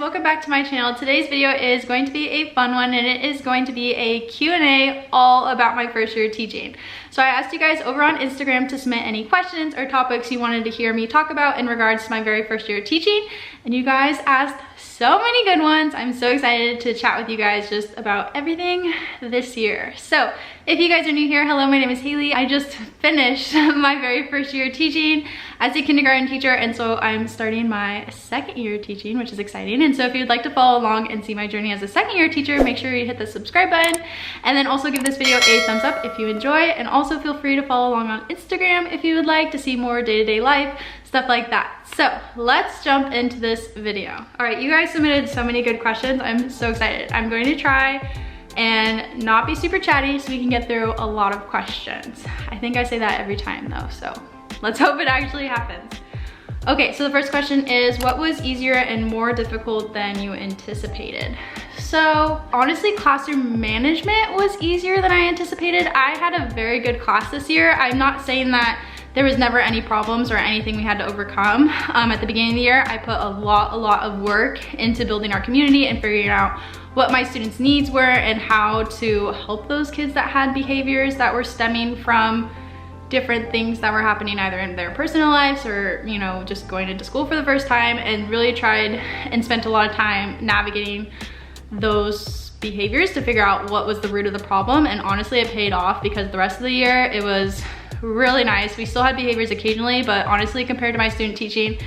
welcome back to my channel. Today's video is going to be a fun one, and it is going to be a Q&A all about my first year teaching. So I asked you guys over on Instagram to submit any questions or topics you wanted to hear me talk about in regards to my very first year teaching, and you guys asked so many good ones. I'm so excited to chat with you guys just about everything this year. So if you guys are new here, hello, my name is Haley. I just finished my very first year teaching as a kindergarten teacher, and so I'm starting my second year teaching, which is exciting. And so if you'd like to follow along and see my journey as a second year teacher, make sure you hit the subscribe button, and then also give this video a thumbs up if you enjoy, and also feel free to follow along on Instagram if you would like to see more day-to-day life, stuff like that. So let's jump into this video. All right, you guys submitted so many good questions. I'm so excited. I'm going to try and not be super chatty so we can get through a lot of questions. I think I say that every time though, so let's hope it actually happens. Okay, so the first question is, what was easier and more difficult than you anticipated? So honestly, classroom management was easier than I anticipated. I had a very good class this year. I'm not saying that there was never any problems or anything we had to overcome. At the beginning of the year, I put a lot of work into building our community and figuring out what my students' needs were and how to help those kids that had behaviors that were stemming from different things that were happening either in their personal lives or, you know, just going into school for the first time, and really tried and spent a lot of time navigating those behaviors to figure out what was the root of the problem. And honestly, it paid off because the rest of the year it was really nice. We still had behaviors occasionally, but honestly, compared to my student teaching,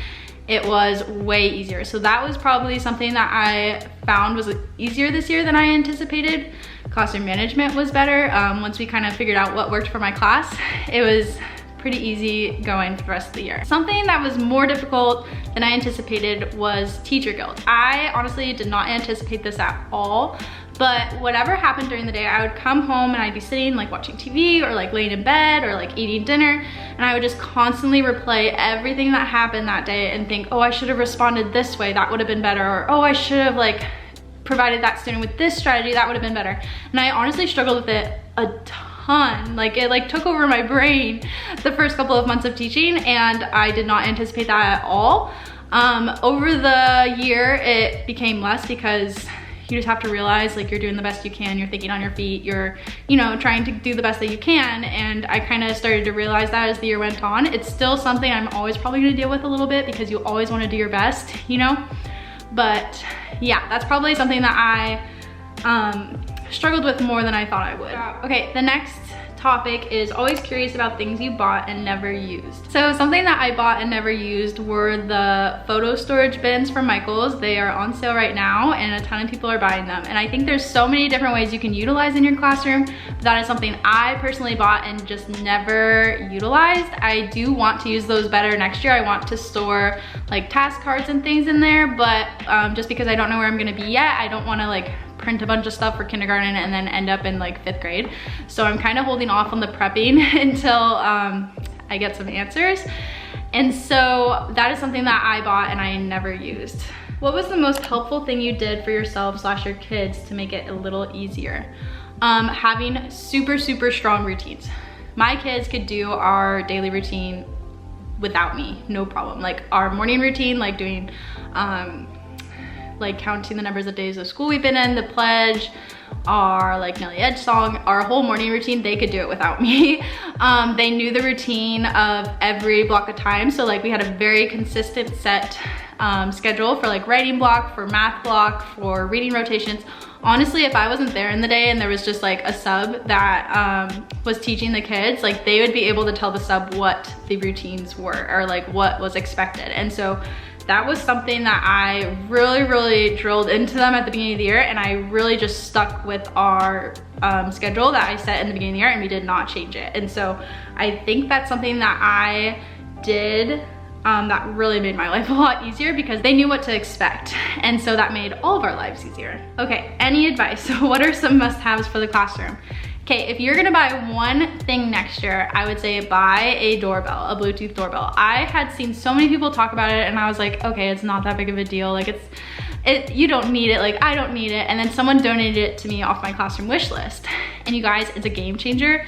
it was way easier. So that was probably something that I found was easier this year than I anticipated. Classroom management was better. Once we kind of figured out what worked for my class, it was pretty easy going for the rest of the year. Something that was more difficult than I anticipated was teacher guilt. I honestly did not anticipate this at all, but whatever happened during the day, I would come home and I'd be sitting like watching TV or like laying in bed or like eating dinner, and I would just constantly replay everything that happened that day and think, oh, I should have responded this way, that would have been better, or oh, I should have like provided that student with this strategy, that would have been better. And I honestly struggled with it a ton. Like it like took over my brain the first couple of months of teaching, and I did not anticipate that at all. Over the year, it became less because you just have to realize like you're doing the best you can, you're thinking on your feet, you're, you know, trying to do the best that you can. And I kind of started to realize that as the year went on. It's still something I'm always probably gonna deal with a little bit because you always want to do your best, you know? But yeah, that's probably something that I struggled with more than I thought I would. Okay, the next topic is always curious about things you bought and never used. So something that I bought and never used were the photo storage bins from Michaels. They are on sale right now and a ton of people are buying them. And I think there's so many different ways you can utilize in your classroom. But that is something I personally bought and just never utilized. I do want to use those better next year. I want to store like task cards and things in there, but just because I don't know where I'm gonna be yet, I don't wanna like print a bunch of stuff for kindergarten and then end up in like 5th grade. So I'm kind of holding off on the prepping until I get some answers. And so that is something that I bought and I never used. What was the most helpful thing you did for yourself / your kids to make it a little easier? Having super strong routines. My kids could do our daily routine without me, no problem. Like our morning routine, like doing like counting the numbers of days of school we've been in, the pledge, our like Nelly Edge song, our whole morning routine, they could do it without me. They knew the routine of every block of time. So like we had a very consistent set schedule for like writing block, for math block, for reading rotations. Honestly, if I wasn't there in the day and there was just like a sub that was teaching the kids, like they would be able to tell the sub what the routines were or like what was expected. And so that was something that I really drilled into them at the beginning of the year, and I really just stuck with our schedule that I set in the beginning of the year, and we did not change it. And so I think that's something that I did that really made my life a lot easier because they knew what to expect. And so that made all of our lives easier. Okay, any advice? What are some must-haves for the classroom? Okay, if you're gonna buy one thing next year, I would say buy a doorbell, a Bluetooth doorbell. I had seen so many people talk about it and I was like, okay, it's not that big of a deal. Like you don't need it, like I don't need it. And then someone donated it to me off my classroom wish list. And you guys, it's a game changer.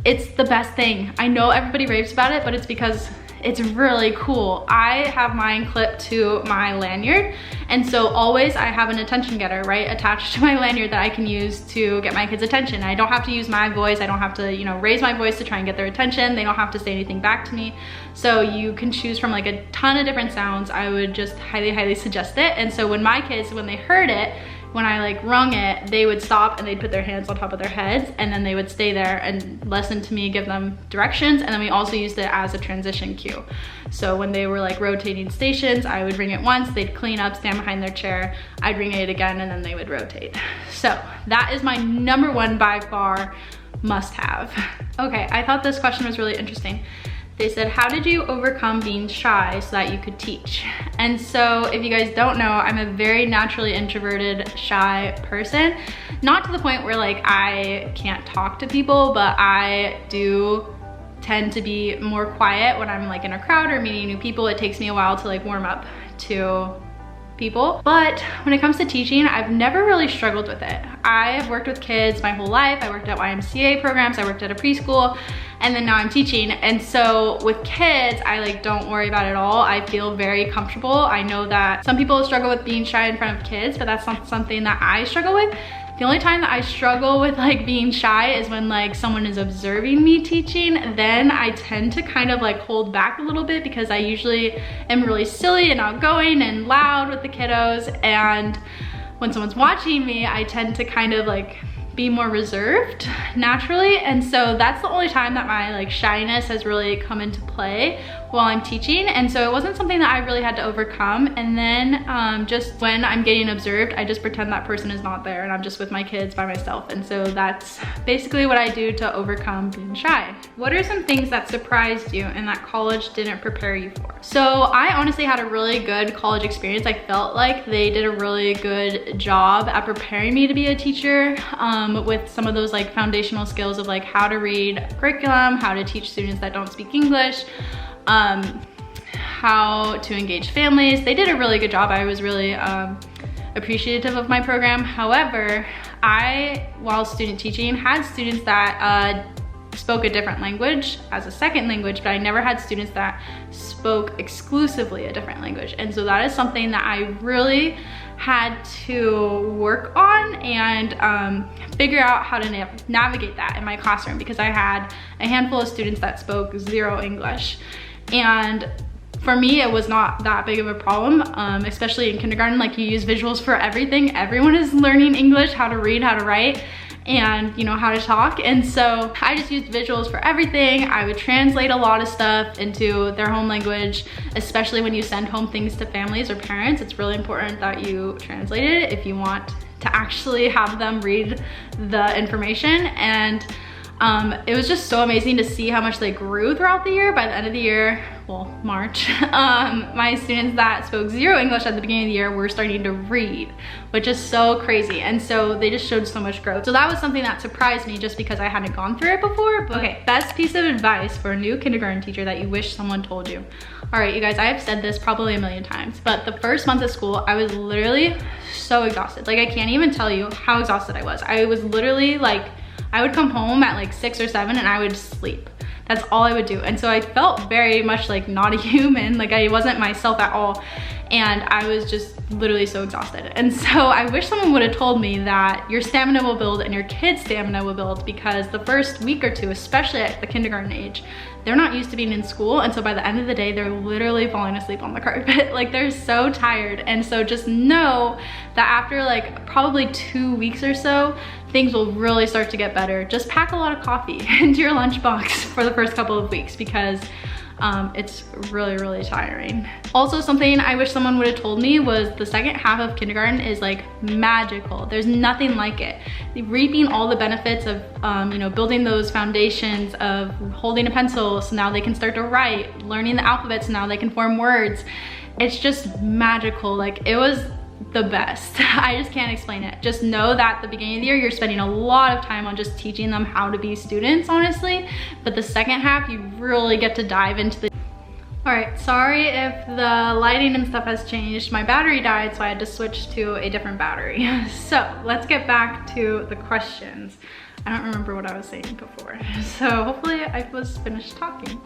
It's the best thing. I know everybody raves about it, but it's because it's really cool. I have mine clipped to my lanyard, and so always I have an attention getter, right, attached to my lanyard that I can use to get my kids' attention. I don't have to use my voice. I don't have to, you know, raise my voice to try and get their attention. They don't have to say anything back to me. So you can choose from like a ton of different sounds. I would just highly suggest it. And so when my kids, when they heard it, when I like rung it, they would stop and they'd put their hands on top of their heads, and then they would stay there and listen to me give them directions. And then we also used it as a transition cue. So when they were like rotating stations, I would ring it once, they'd clean up, stand behind their chair, I'd ring it again, and then they would rotate. So that is my number one by far must have. Okay, I thought this question was really interesting. They said, how did you overcome being shy so that you could teach? And so if you guys don't know, I'm a very naturally introverted, shy person. Not to the point where like I can't talk to people, but I do tend to be more quiet when I'm like in a crowd or meeting new people. It takes me a while to like warm up to people. But when it comes to teaching, I've never really struggled with it. I have worked with kids my whole life. I worked at YMCA programs, I worked at a preschool, and then now I'm teaching. And so with kids, I like don't worry about it at all. I feel very comfortable. I know that some people struggle with being shy in front of kids, but that's not something that I struggle with. The only time that I struggle with like being shy is when like someone is observing me teaching. Then I tend to kind of like hold back a little bit because I usually am really silly and outgoing and loud with the kiddos. And when someone's watching me, I tend to kind of like be more reserved naturally. And so that's the only time that my like shyness has really come into play while I'm teaching. And so it wasn't something that I really had to overcome. And then just when I'm getting observed, I just pretend that person is not there and I'm just with my kids by myself. And so that's basically what I do to overcome being shy. What are some things that surprised you and that college didn't prepare you for? So I honestly had a really good college experience. I felt like they did a really good job at preparing me to be a teacher with some of those like foundational skills of like how to read curriculum, how to teach students that don't speak English, how to engage families. They did a really good job. I was really appreciative of my program. However, I, while student teaching, had students that spoke a different language as a second language, but I never had students that spoke exclusively a different language. And so that is something that I really had to work on and figure out how to navigate that in my classroom, because I had a handful of students that spoke zero English. And for me, it was not that big of a problem, especially in kindergarten. Like, you use visuals for everything. Everyone is learning English, how to read, how to write, and you know, how to talk. And so I just used visuals for everything. I would translate a lot of stuff into their home language, especially when you send home things to families or parents. It's really important that you translate it if you want to actually have them read the information. And it was just so amazing to see how much they grew throughout the year. By the end of the year, well, March, my students that spoke zero English at the beginning of the year were starting to read, which is so crazy. And so they just showed so much growth. So that was something that surprised me just because I hadn't gone through it before. But okay, best piece of advice for a new kindergarten teacher that you wish someone told you. All right, you guys, I have said this probably a million times, but the first month of school, I was literally so exhausted. Like, I can't even tell you how exhausted I was. I was literally like, I would come home at like 6 or 7 and I would sleep. That's all I would do. And so I felt very much like not a human, like I wasn't myself at all. And I was just literally so exhausted. And so I wish someone would have told me that your stamina will build and your kids' stamina will build, because the first week or two, especially at the kindergarten age, they're not used to being in school. And so by the end of the day, they're literally falling asleep on the carpet. Like, they're so tired. And so just know that after like probably 2 weeks or so, things will really start to get better. Just pack a lot of coffee into your lunchbox for the first couple of weeks, because it's really, really tiring. Also, something I wish someone would have told me was the second half of kindergarten is like magical. There's nothing like it. Reaping all the benefits of, you know, building those foundations of holding a pencil so now they can start to write, learning the alphabet so now they can form words. It's just magical. Like, it was the best. I just can't explain it. Just know that at the beginning of the year, you're spending a lot of time on just teaching them how to be students, honestly. But the second half, you really get to dive into the... All right, sorry if the lighting and stuff has changed. My battery died, so I had to switch to a different battery. So let's get back to the questions. I don't remember what I was saying before. So hopefully I was finished talking.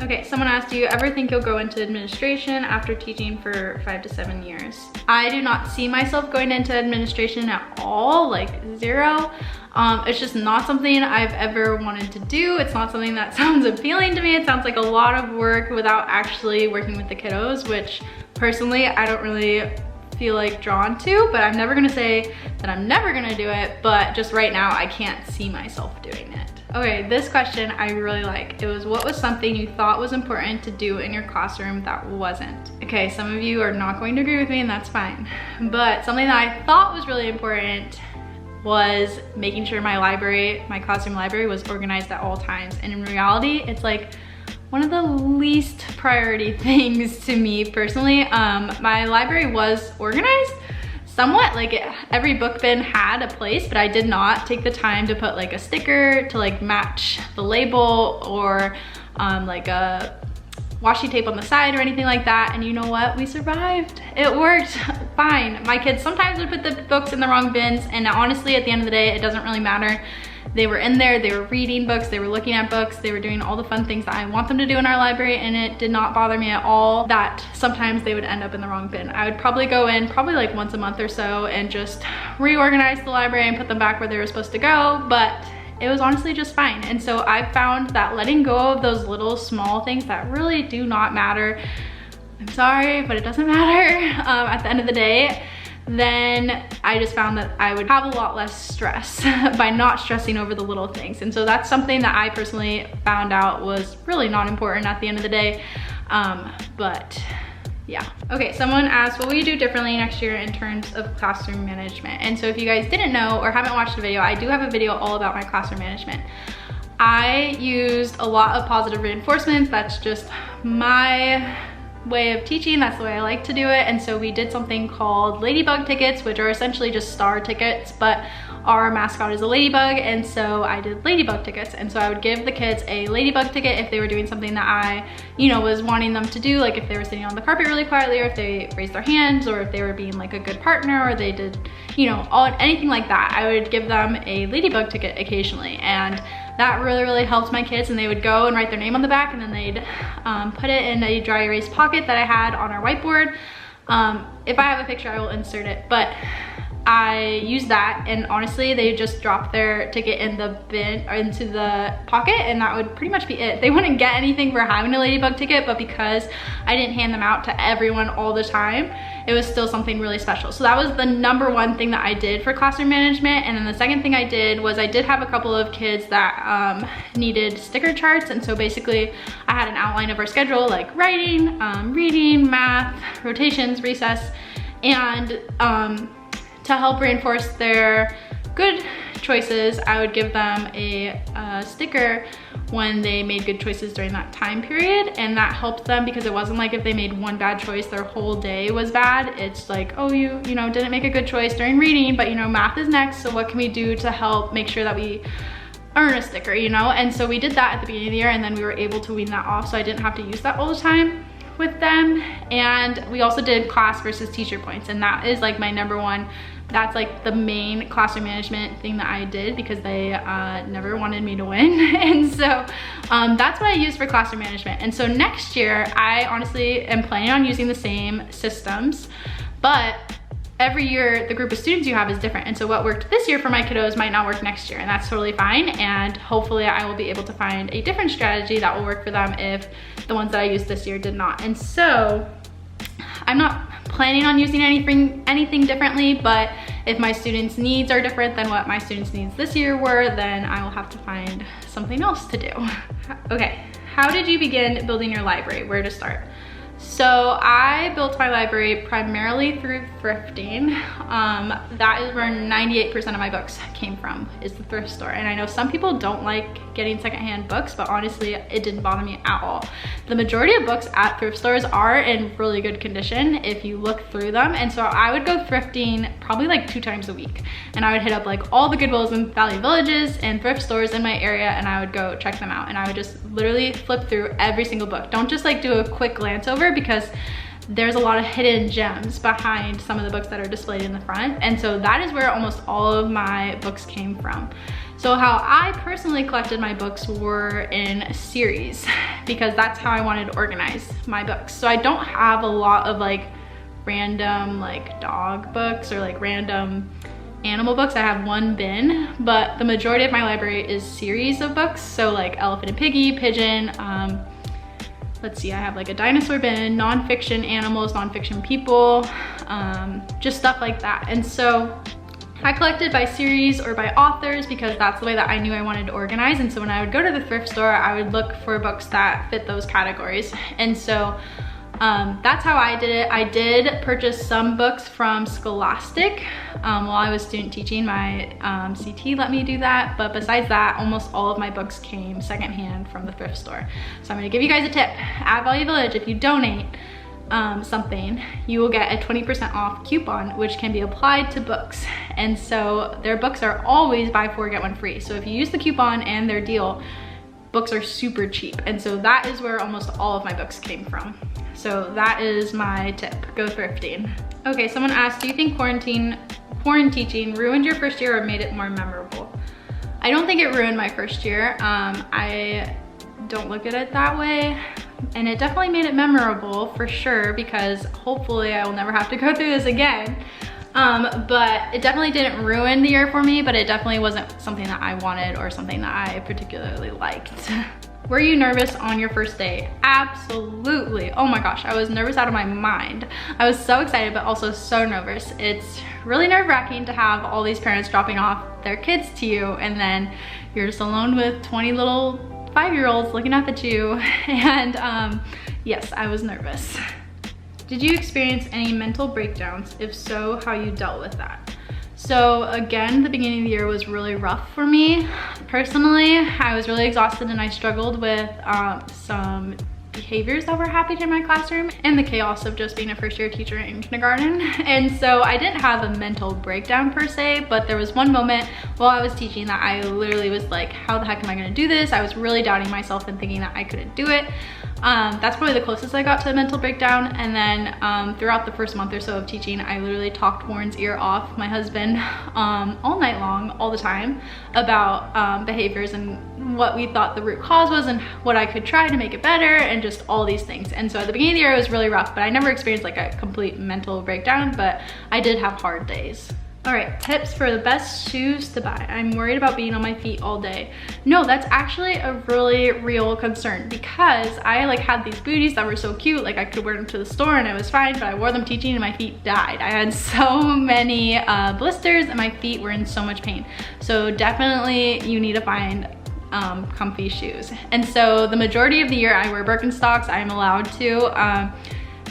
Okay, someone asked, do you ever think you'll go into administration after teaching for 5 to 7 years? I do not see myself going into administration at all, like zero. It's just not something I've ever wanted to do. It's not something that sounds appealing to me. It sounds like a lot of work without actually working with the kiddos, which personally I don't really feel like drawn to, but I'm never gonna say that I'm never gonna do it, but just right now I can't see myself doing it. Okay, this question I really like. It was, what was something you thought was important to do in your classroom that wasn't? Okay, some of you are not going to agree with me, and that's fine. But something that I thought was really important was making sure my library, my classroom library, was organized at all times. And in reality, it's like one of the least priority things to me personally. My library was organized somewhat, like every book bin had a place, but I did not take the time to put like a sticker to like match the label, or like a washi tape on the side or anything like that. And you know what? We survived. It worked fine. My kids sometimes would put the books in the wrong bins, and honestly, at the end of the day, it doesn't really matter. They were in there, they were reading books, they were looking at books, they were doing all the fun things that I want them to do in our library, and it did not bother me at all that sometimes they would end up in the wrong bin. I would probably go in probably like once a month or so and just reorganize the library and put them back where they were supposed to go, but it was honestly just fine. And so I found that letting go of those little small things that really do not matter, I'm sorry, but it doesn't matter at the end of the day, then I just found that I would have a lot less stress by not stressing over the little things. And so that's something that I personally found out was really not important at the end of the day. But yeah. Okay, someone asked, what will you do differently next year in terms of classroom management? And so if you guys didn't know or haven't watched the video, I do have a video all about my classroom management. I used a lot of positive reinforcement. That's just my way of teaching. That's the way I like to do it. And so we did something called ladybug tickets, which are essentially just star tickets, but our mascot is a ladybug, and so I did ladybug tickets. And so I would give the kids a ladybug ticket if they were doing something that I, was wanting them to do, like if they were sitting on the carpet really quietly, or if they raised their hands, or if they were being like a good partner, or they did, anything like that. I would give them a ladybug ticket occasionally, and that really helped my kids. And they would go and write their name on the back, and then they'd put it in a dry erase pocket that I had on our whiteboard. If I have a picture, I will insert it, but I used that, and honestly, they just dropped their ticket in the bin or into the pocket, and that would pretty much be it. They wouldn't get anything for having a ladybug ticket, but because I didn't hand them out to everyone all the time, it was still something really special. So that was the number one thing that I did for classroom management. And then the second thing I did was I did have a couple of kids that needed sticker charts. And so basically I had an outline of our schedule, like writing, reading, math, rotations, recess, and to help reinforce their good choices, I would give them a sticker when they made good choices during that time period. And that helped them, because it wasn't like if they made one bad choice, their whole day was bad. It's like, oh, you didn't make a good choice during reading, but math is next, so what can we do to help make sure that we earn a sticker, And so we did that at the beginning of the year, and then we were able to wean that off, so I didn't have to use that all the time with them. And we also did class versus teacher points, and that is like my number one. That's like the main classroom management thing that I did, because they never wanted me to win. And so that's what I use for classroom management. And so next year, I honestly am planning on using the same systems, but every year the group of students you have is different. And so what worked this year for my kiddos might not work next year, and that's totally fine. And hopefully I will be able to find a different strategy that will work for them if the ones that I used this year did not. And so I'm not planning on using anything differently, but if my students' needs are different than what my students' needs this year were, then I will have to find something else to do. Okay, how did you begin building your library? Where to start? So I built my library primarily through thrifting. That is where 98% of my books came from, is the thrift store. And I know some people don't like getting secondhand books, but honestly, it didn't bother me at all. The majority of books at thrift stores are in really good condition if you look through them. And so I would go thrifting probably like 2 times a week. And I would hit up like all the Goodwills and Value Villages and thrift stores in my area, and I would go check them out. And I would just literally flip through every single book. Don't just like do a quick glance over, because there's a lot of hidden gems behind some of the books that are displayed in the front. And so that is where almost all of my books came from. So how I personally collected my books were in series, because that's how I wanted to organize my books. So I don't have a lot of like random like dog books or like random animal books. I have one bin, but the majority of my library is series of books. So like Elephant and Piggy, Pigeon, let's see, I have like a dinosaur bin, nonfiction animals, nonfiction people, just stuff like that. And so I collected by series or by authors because that's the way that I knew I wanted to organize. And so when I would go to the thrift store, I would look for books that fit those categories. And so that's how I did it. I did purchase some books from Scholastic while I was student teaching. My CT let me do that, but besides that, almost all of my books came secondhand from the thrift store. So I'm gonna give you guys a tip. At Value Village, if you donate something, you will get a 20% off coupon, which can be applied to books. And so their books are always buy 4 get 1 free. So if you use the coupon and their deal, books are super cheap. And so that is where almost all of my books came from. So that is my tip, go thrifting. Okay, someone asked, do you think quarantine teaching ruined your first year or made it more memorable? I don't think it ruined my first year. I don't look at it that way. And it definitely made it memorable for sure, because hopefully I will never have to go through this again. But it definitely didn't ruin the year for me, but it definitely wasn't something that I wanted or something that I particularly liked. Were you nervous on your first day? Absolutely. Oh my gosh, I was nervous out of my mind. I was so excited, but also so nervous. It's really nerve-wracking to have all these parents dropping off their kids to you, and then you're just alone with 20 little 5-year-olds looking up at you. And yes, I was nervous. Did you experience any mental breakdowns? If so, how you dealt with that? So again, the beginning of the year was really rough for me. Personally, I was really exhausted and I struggled with some behaviors that were happening in my classroom and the chaos of just being a first-year teacher in kindergarten. And so I didn't have a mental breakdown per se, but there was one moment while I was teaching that I literally was like, how the heck am I gonna do this? I was really doubting myself and thinking that I couldn't do it. That's probably the closest I got to a mental breakdown. And then throughout the first month or so of teaching, I literally talked Warren's ear off, my husband, all night long, all the time, about behaviors and what we thought the root cause was and what I could try to make it better and just all these things. And so at the beginning of the year, it was really rough, but I never experienced like a complete mental breakdown, but I did have hard days. All right, tips for the best shoes to buy. I'm worried about being on my feet all day. No, that's actually a really real concern, because I like had these booties that were so cute, like I could wear them to the store and it was fine, but I wore them teaching and my feet died. I had so many blisters and my feet were in so much pain. So definitely you need to find comfy shoes. And so the majority of the year I wear Birkenstocks. I'm allowed to.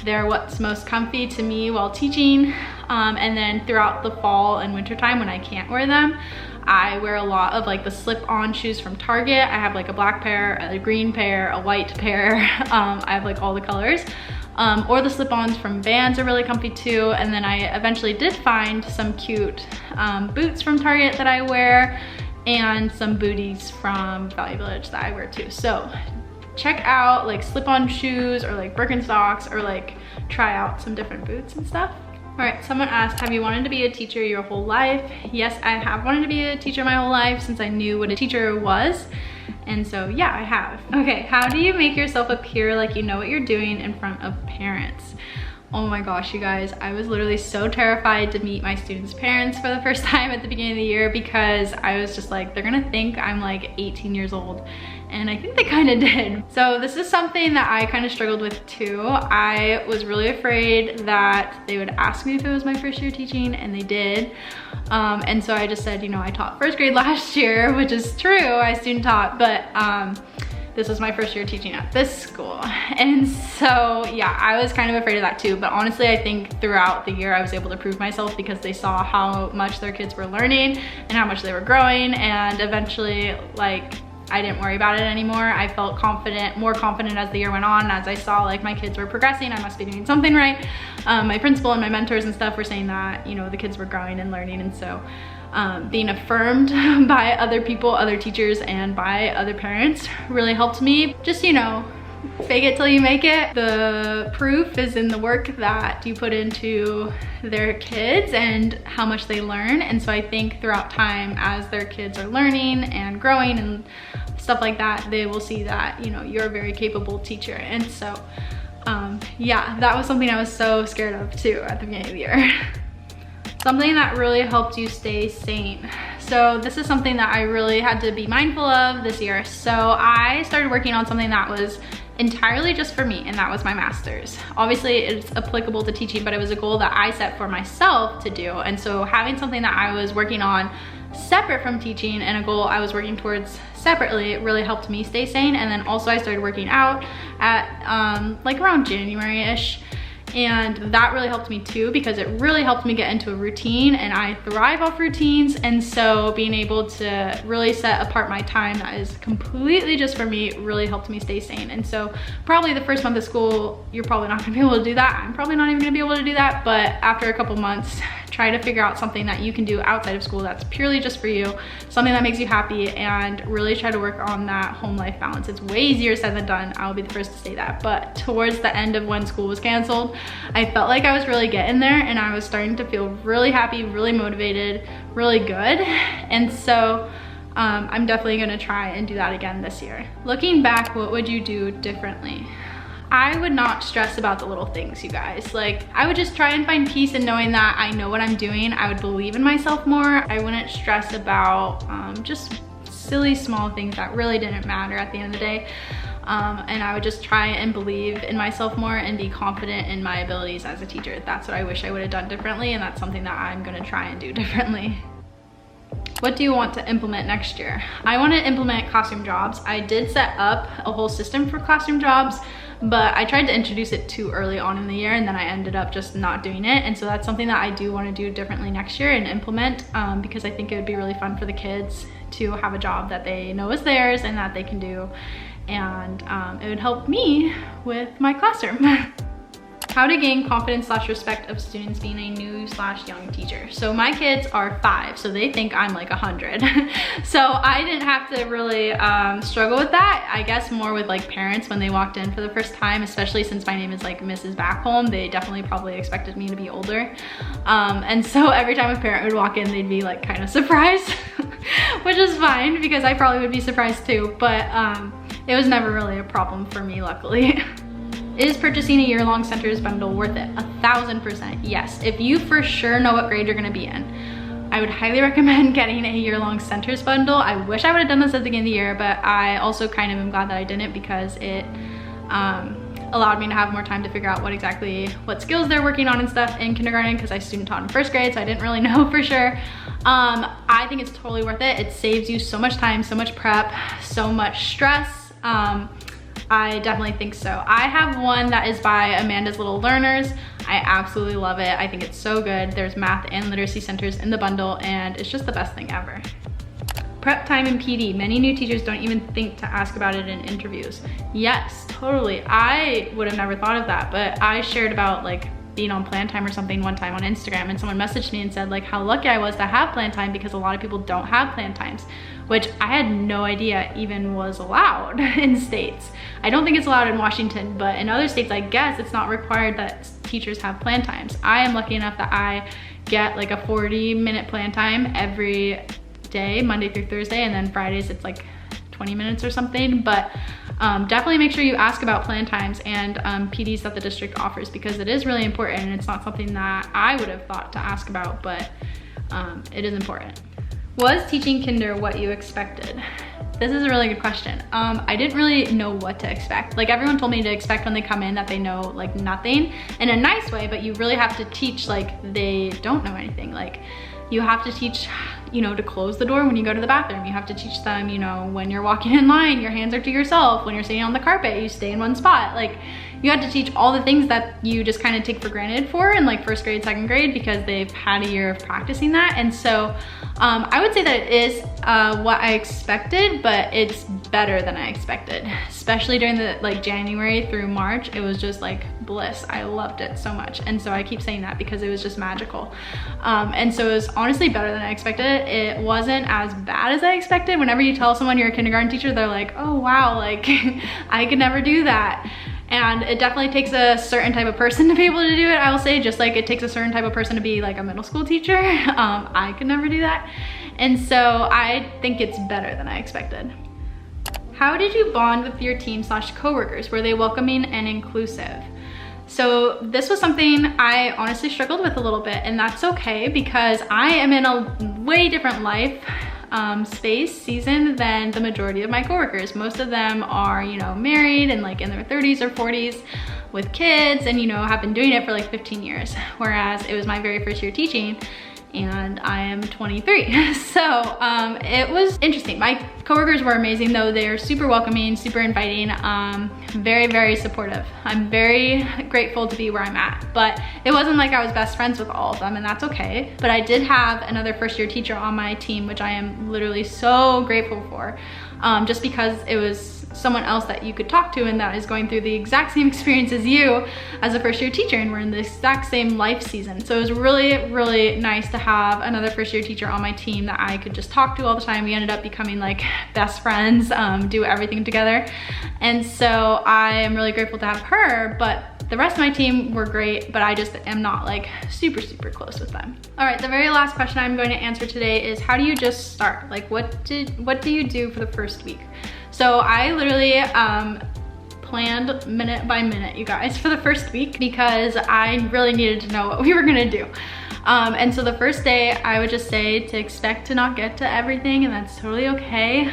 They're what's most comfy to me while teaching. And then throughout the fall and winter time when I can't wear them, I wear a lot of like the slip-on shoes from Target. I have like a black pair, a green pair, a white pair. I have like all the colors. Or the slip-ons from Vans are really comfy too. And then I eventually did find some cute boots from Target that I wear, and some booties from Value Village that I wear too. So check out like slip-on shoes or like Birkenstocks, or like try out some different boots and stuff. All right, someone asked, have you wanted to be a teacher your whole life? Yes, I have wanted to be a teacher my whole life since I knew what a teacher was. And so yeah, I have. Okay, how do you make yourself appear like you know what you're doing in front of parents? Oh my gosh, you guys, I was literally so terrified to meet my students' parents for the first time at the beginning of the year, because I was just like, they're gonna think I'm like 18 years old. And I think they kind of did. So this is something that I kind of struggled with too. I was really afraid that they would ask me if it was my first year teaching, and they did. And so I just said, you know, I taught first grade last year, which is true, I student taught, but this was my first year teaching at this school. And so yeah, I was kind of afraid of that too. But honestly, I think throughout the year I was able to prove myself, because they saw how much their kids were learning and how much they were growing. And eventually, like, I didn't worry about it anymore. I felt confident, more confident as the year went on. As I saw like my kids were progressing, I must be doing something right. My principal and my mentors and stuff were saying that, you know, the kids were growing and learning. And so being affirmed by other people, other teachers, and by other parents really helped me just, you know, fake it till you make it. The proof is in the work that you put into their kids and how much they learn. And so I think throughout time, as their kids are learning and growing and stuff like that, they will see that, you know, you're a very capable teacher. And so yeah, that was something I was so scared of too at the beginning of the year. Something that really helped you stay sane. So this is something that I really had to be mindful of this year. So I started working on something that was entirely just for me, and that was my master's. Obviously it's applicable to teaching, but it was a goal that I set for myself to do. And so having something that I was working on separate from teaching and a goal I was working towards separately, it really helped me stay sane. And then also I started working out at like around January-ish. And that really helped me too, because it really helped me get into a routine, and I thrive off routines. And so being able to really set apart my time that is completely just for me really helped me stay sane. And so probably the first month of school, you're probably not gonna be able to do that. I'm probably not even gonna be able to do that. But after a couple months, try to figure out something that you can do outside of school that's purely just for you, something that makes you happy, and really try to work on that home life balance. It's way easier said than done. I'll be the first to say that. But towards the end of when school was canceled, I felt like I was really getting there, and I was starting to feel really happy, really motivated, really good. And so I'm definitely gonna try and do that again this year. Looking back, what would you do differently? I would not stress about the little things, you guys. Like, I would just try and find peace in knowing that I know what I'm doing. I would believe in myself more. I wouldn't stress about just silly small things that really didn't matter at the end of the day. And I would just try and believe in myself more and be confident in my abilities as a teacher. That's what I wish I would have done differently, and that's something that I'm gonna try and do differently. What do you want to implement next year? I want to implement classroom jobs. I did set up a whole system for classroom jobs, but I tried to introduce it too early on in the year, and then I ended up just not doing it. And so that's something that I do want to do differently next year and implement, because I think it would be really fun for the kids to have a job that they know is theirs and that they can do. And it would help me with my classroom. How to gain confidence / respect of students being a new / young teacher. So my kids are 5, so they think I'm like 100. So I didn't have to really struggle with that. I guess more with like parents when they walked in for the first time, especially since my name is like Mrs. Backhome, they definitely probably expected me to be older. And so every time a parent would walk in, they'd be like kind of surprised, which is fine because I probably would be surprised too, but it was never really a problem for me, luckily. Is purchasing a year-long centers bundle worth it? 1000% yes. If you for sure know what grade you're gonna be in, I would highly recommend getting a year-long centers bundle. I wish I would have done this at the beginning of the year, but I also kind of am glad that I didn't, because it allowed me to have more time to figure out what skills they're working on and stuff in kindergarten, because I student taught in first grade, so I didn't really know for sure. I think it's totally worth it. It saves you so much time, so much prep, so much stress. I definitely think so. I have one that is by Amanda's Little Learners. I absolutely love it. I think it's so good. There's math and literacy centers in the bundle, and it's just the best thing ever. Prep time in PD. Many new teachers don't even think to ask about it in interviews. Yes, totally. I would have never thought of that, but I shared about like being on plan time or something one time on Instagram, and someone messaged me and said like how lucky I was to have plan time, because a lot of people don't have plan times, which I had no idea even was allowed in states. I don't think it's allowed in Washington, but in other states, I guess it's not required that teachers have plan times. I am lucky enough that I get like a 40-minute plan time every day, Monday through Thursday, and then Fridays it's like 20 minutes or something. But definitely make sure you ask about plan times and PDs that the district offers, because it is really important, and it's not something that I would have thought to ask about, but it is important. Was teaching kinder what you expected? This is a really good question. I didn't really know what to expect. Like, everyone told me to expect when they come in that they know like nothing, in a nice way, but you really have to teach like they don't know anything. Like, you have to teach, you know, to close the door when you go to the bathroom. You have to teach them, you know, when you're walking in line, your hands are to yourself. When you're sitting on the carpet, you stay in one spot. Like, you have to teach all the things that you just kind of take for granted in like first grade, second grade, because they've had a year of practicing that. And so I would say that it is what I expected, but it's better than I expected, especially during the like January through March. It was just like bliss. I loved it so much. And so I keep saying that because it was just magical. And so it was honestly better than I expected. It wasn't as bad as I expected. Whenever you tell someone you're a kindergarten teacher, they're like, oh wow, like I could never do that. And it definitely takes a certain type of person to be able to do it, I will say, just like it takes a certain type of person to be like a middle school teacher. I could never do that. And so I think it's better than I expected. How did you bond with your team / coworkers? Were they welcoming and inclusive? So this was something I honestly struggled with a little bit, and that's okay because I am in a way different life season than the majority of my coworkers. Most of them are, you know, married and like in their 30s or 40s with kids and, you know, have been doing it for like 15 years. Whereas it was my very first year teaching and I am 23. So it was interesting. My coworkers were amazing though. They are super welcoming, super inviting, very, very supportive. I'm very grateful to be where I'm at, but it wasn't like I was best friends with all of them, and that's okay. But I did have another first year teacher on my team, which I am literally so grateful for, just because it was someone else that you could talk to and that is going through the exact same experience as you as a first year teacher, and we're in the exact same life season. So it was really, really nice to have another first year teacher on my team that I could just talk to all the time. We ended up becoming like best friends, do everything together. And so I am really grateful to have her, but the rest of my team were great, but I just am not like super, super close with them. All right, the very last question I'm going to answer today is, how do you just start? Like what do you do for the first week? So I literally planned minute by minute, you guys, for the first week because I really needed to know what we were gonna do. And so the first day I would just say to expect to not get to everything, and that's totally okay.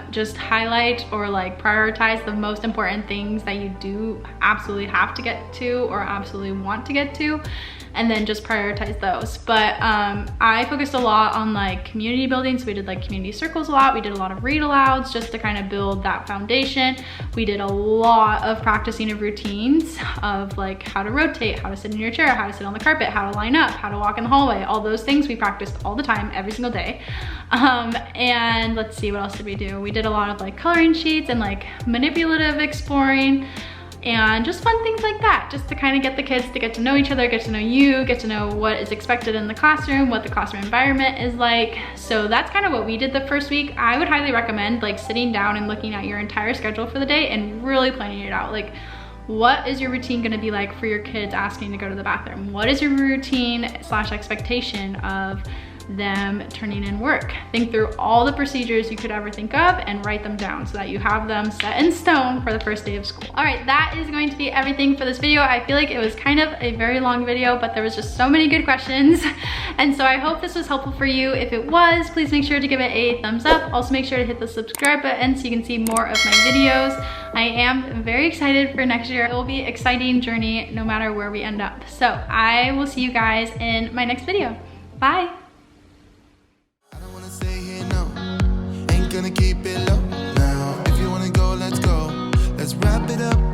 Just highlight or like prioritize the most important things that you do absolutely have to get to or absolutely want to get to, and then just prioritize those. But I focused a lot on like community building. So we did like community circles a lot. We did a lot of read alouds just to kind of build that foundation. We did a lot of practicing of routines of like how to rotate, how to sit in your chair, how to sit on the carpet, how to line up, how to walk in the hallway. All those things we practiced all the time, every single day. And let's see, what else did we do? We did a lot of like coloring sheets and like manipulative exploring, and just fun things like that, just to kind of get the kids to get to know each other, get to know you, get to know what is expected in the classroom, what the classroom environment is like. So that's kind of what we did the first week. I would highly recommend like sitting down and looking at your entire schedule for the day and really planning it out. Like, what is your routine gonna be like for your kids asking to go to the bathroom? What is your routine / expectation of them turning in work? Think through all the procedures you could ever think of and write them down so that you have them set in stone for the first day of school. All right, that is going to be everything for this video. I feel like it was kind of a very long video, but there was just so many good questions. And so I hope this was helpful for you. If it was, please make sure to give it a thumbs up. Also make sure to hit the subscribe button so you can see more of my videos. I am very excited for next year. It will be an exciting journey no matter where we end up. So I will see you guys in my next video. Bye. Gonna keep it low now. If you wanna go, let's go. Let's wrap it up.